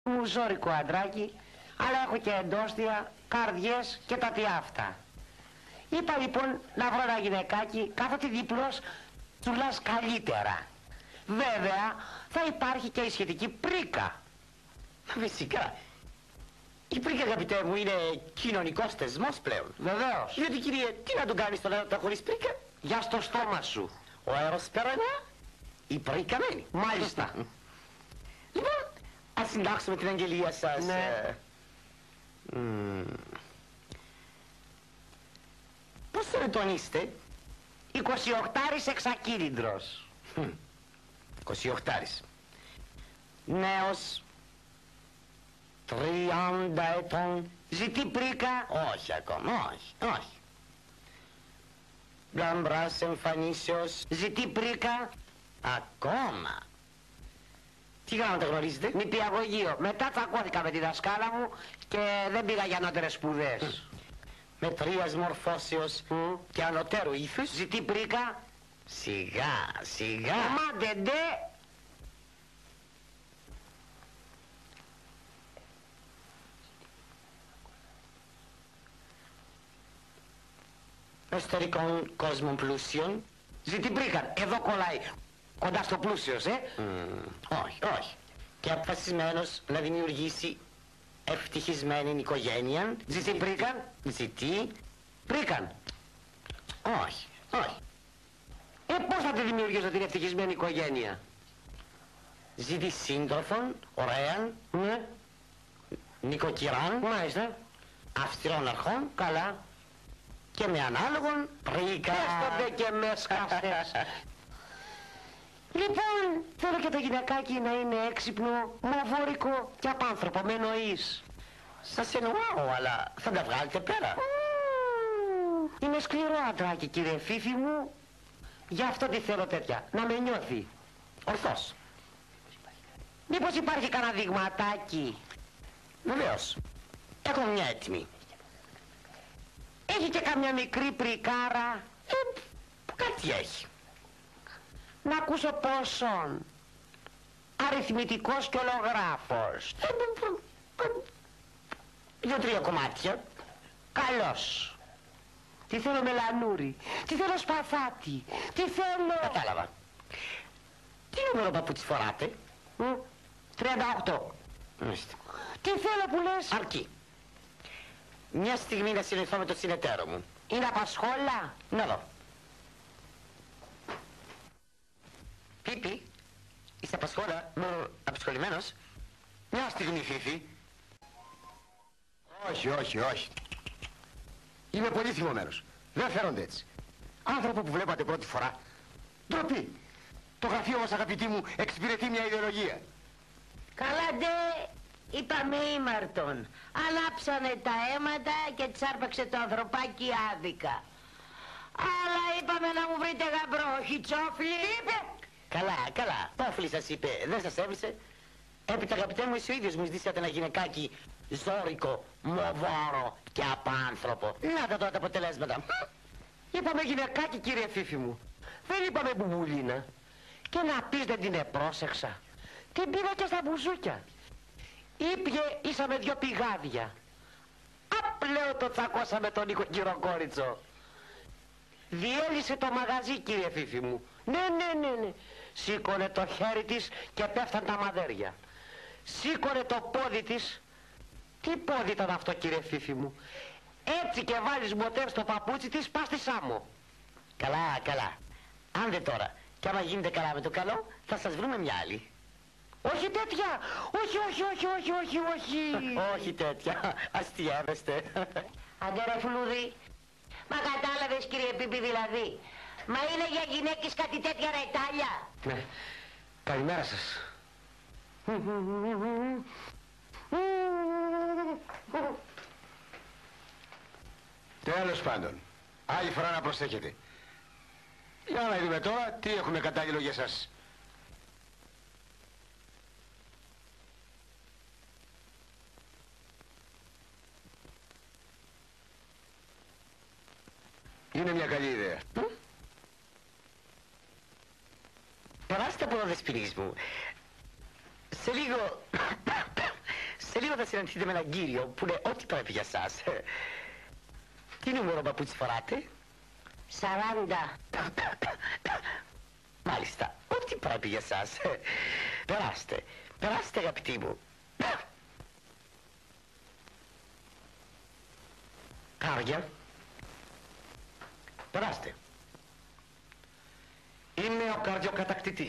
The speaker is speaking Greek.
μου ζώρικο αντράκι, αλλά έχω και εντόστια, καρδιές και τα τιάφτα. Είπα λοιπόν να βρω ένα γυναικάκι, καθότι διπλός τσουλάς καλύτερα. Βέβαια, θα υπάρχει και η σχετική πρίκα. Φυσικά. Η πρίκα, αγαπητέ μου, είναι κοινωνικός θεσμός πλέον. Βεβαίως. Γιατί, κύριε, τι να τον κάνεις τον έρωτα χωρίς πρίκα? Για στο στόμα σου. Ο αέρος περνά, η πρίκα μένει. Μάλιστα. Λοιπόν, ας συντάξουμε την αγγελία σας. Ναι. Πόσο ετών είστε? 28 εξακίνητρος. 28. Νέος, 30 ετών. Ζητεί πρίκα. Όχι ακόμα, όχι. Λαμπράς εμφανίσεως. Ζητεί πρίκα. Ακόμα. Τι γράμματα γνωρίζετε? Νηπιαγωγείο. Μετά τσακώθηκα με τη δασκάλα μου και δεν πήγα για ανώτερες σπουδές. Μετρίας μορφώσεως και ανωτέρου ήθους. Ζητεί πρίκα. Σιγά. Αμάντε ντε. Εσωτερικών κόσμων πλούσιων. Ζητεί πρίκα. Εδώ κολλάει. Κοντά στο πλούσιος, Όχι. Και αποφασισμένος να δημιουργήσει ευτυχισμένη οικογένεια. Ζητεί πρίκα. Ζητεί. Πρίκαν. Όχι. Πώς θα τη δημιουργήσω την ευτυχισμένη οικογένεια? Ζητεί σύντροφον, ωραίαν, Ναι. νοικοκυράν, Μάλιστα. αυστηρών αρχών Καλά. και με ανάλογον πρίκα. Έστονται και με σκάσες. Λοιπόν, θέλω και το γυναικάκι να είναι έξυπνο, μοβόρικο και απάνθρωπο, με εννοείς. Σας εννοώ, αλλά θα τα βγάλετε πέρα. Είναι σκληρό αντράκι, κύριε Φίφη μου. Γι' αυτό τη θέλω τέτοια, να με νιώθει. Ορθώς. Μήπως υπάρχει κανένα δειγματάκι? Βεβαίως. Έχω μια έτοιμη. Έχει και καμιά μικρή πρικάρα? Κάτι έχει. Να ακούσω πόσον. Αριθμητικός και ολογράφος. 2-3 κομμάτια. Καλώς. Τι θέλω μελανούρι, τι θέλω σπαθάτι, τι θέλω... Κατάλαβα. Τι νούμερο παπούτσι φοράτε? 38. Μάλιστα. Τι θέλω που λες? Αρκεί. Μια στιγμή να συνεχθώ με το συνεταίρο μου. Είναι απασχόλα? Να δω. Πίπη, είσαι απασχολημένος? Μια στιγμή, Φίφη. Όχι. Είμαι πολύ θυμωμένος. Δεν φέρονται έτσι. Άνθρωπο που βλέπατε πρώτη φορά. Ντροπή. Το γραφείο μας, αγαπητοί μου, εξυπηρετεί μια ιδεολογία. Καλά ντε, είπαμε ήμαρτον. Ανάψανε τα αίματα και τσάρπαξε το ανθρωπάκι άδικα. Αλλά είπαμε να μου βρείτε γαμπρό, όχι τσόφλι. Είπε. Καλά. Πόφλη σας είπε, δεν σας έβρισε? Έπειτα, αγαπητέ μου, εσύ ο ίδιος μου ζητήσατε ένα γυναικάκι ζώρικο, μοβόρο και απάνθρωπο. Να τα τώρα τα αποτελέσματα. Είπαμε γυναικάκι, κύριε Φίφη μου. Δεν είπαμε μπουμπουλίνα. Και να πεις δεν την επρόσεξα. Την πήρα και στα μπουζούκια. Ήπιε ίσα με 2 πηγάδια. Απλέον το τσακώσαμε τον νοικοκυροκόριτσο. Διέλυσε το μαγαζί, κύριε Φίφη μου. Ναι. Σήκωνε το χέρι της και πέφταν τα μαδέρια. Σήκωνε το πόδι της. Τι πόδι ήταν αυτό, κύριε Φίφη μου? Έτσι και βάλεις μοτέρ στο παπούτσι της, πας στη Σάμο. Καλά. Άντε τώρα. Κι άμα γίνεται καλά με το καλό, θα σας βρούμε μια άλλη. Όχι τέτοια! Όχι! Όχι τέτοια. Αστιεύεστε. Άντε ρε φλούδι. Μα κατάλαβες, κύριε Πίπη, δηλαδή? Μα είναι για γυναίκες κάτι τέτοια ρετάλια. Ναι. Καλημέρα σας. Τέλος πάντων. Άλλη φορά να προσέχετε. Για να δούμε τώρα τι έχουμε κατάλληλο για σας. Είναι μια καλή ιδέα. Περάστε από εδώ, δεσποινής μου. Σε λίγο Σε λίγο θα συναντηθείτε με έναν κύριο που είναι ό,τι πρέπει για σας. Τι νούμερο παπούτσι φοράτε? 40. Μάλιστα, ό,τι πρέπει για σας. Περάστε, περάστε αγαπητοί μου. Κάρια, περάστε. Είμαι ο καρδιοκατακτητής.